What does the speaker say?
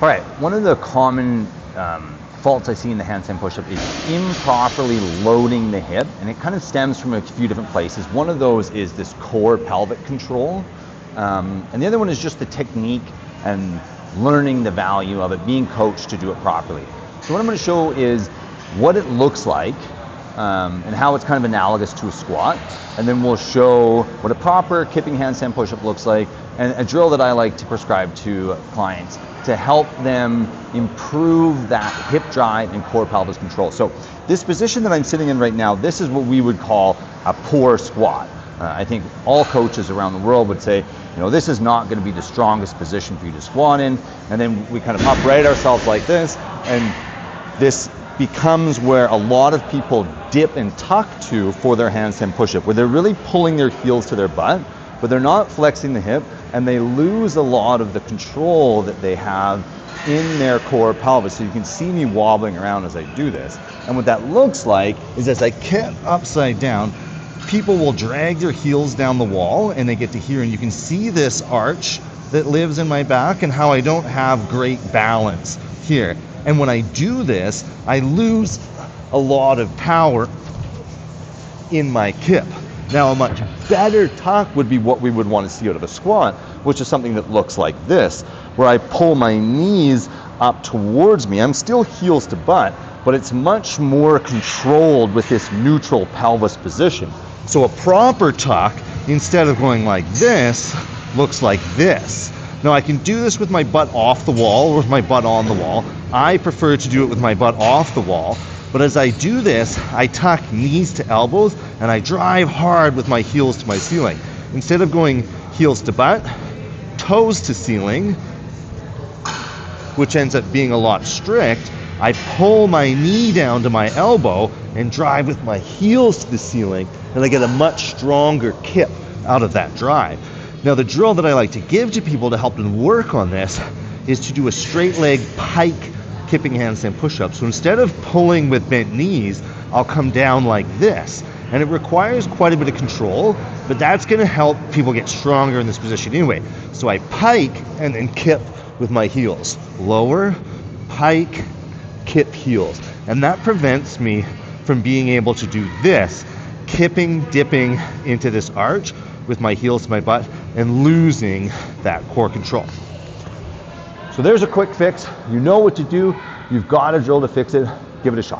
All right, one of the common faults I see in the handstand push-up is improperly loading the hip, and it kind of stems from a few different places. One of those is this core pelvic control, and the other one is just the technique and learning the value of it, being coached to do it properly. So what I'm going to show is what it looks like and how it's kind of analogous to a squat, and then we'll show what a proper kipping handstand push-up looks like, and a drill that I like to prescribe to clients to help them improve that hip drive and core pelvis control. So this position that I'm sitting in right now, this is what we would call a poor squat. I think all coaches around the world would say, you know, this is not going to be the strongest position for you to squat in. And then we kind of upright ourselves like this, and this becomes where a lot of people dip and tuck to for their handstand push-up, where they're really pulling their heels to their butt, but they're not flexing the hip, and they lose a lot of the control that they have in their core pelvis. So you can see me wobbling around as I do this. And what that looks like is as I kip upside down, people will drag their heels down the wall and they get to here, and you can see this arch that lives in my back and how I don't have great balance here. And when I do this, I lose a lot of power in my kip. Now, a much better tuck would be what we would want to see out of a squat, which is something that looks like this, where I pull my knees up towards me. I'm still heels to butt, but it's much more controlled with this neutral pelvis position. So a proper tuck, instead of going like this, looks like this. Now, I can do this with my butt off the wall or with my butt on the wall. I prefer to do it with my butt off the wall. But as I do this, I tuck knees to elbows and I drive hard with my heels to my ceiling. Instead of going heels to butt, toes to ceiling, which ends up being a lot strict, I pull my knee down to my elbow and drive with my heels to the ceiling, and I get a much stronger kip out of that drive. Now, the drill that I like to give to people to help them work on this is to do a straight leg pike kipping handstand push-up. So instead of pulling with bent knees, I'll come down like this. And it requires quite a bit of control, but that's going to help people get stronger in this position anyway. So I pike and then kip with my heels. Lower, pike, kip, heels. And that prevents me from being able to do this, kipping, dipping into this arch with my heels to my butt and losing that core control. So there's a quick fix. You know what to do. You've got a drill to fix it. Give it a shot.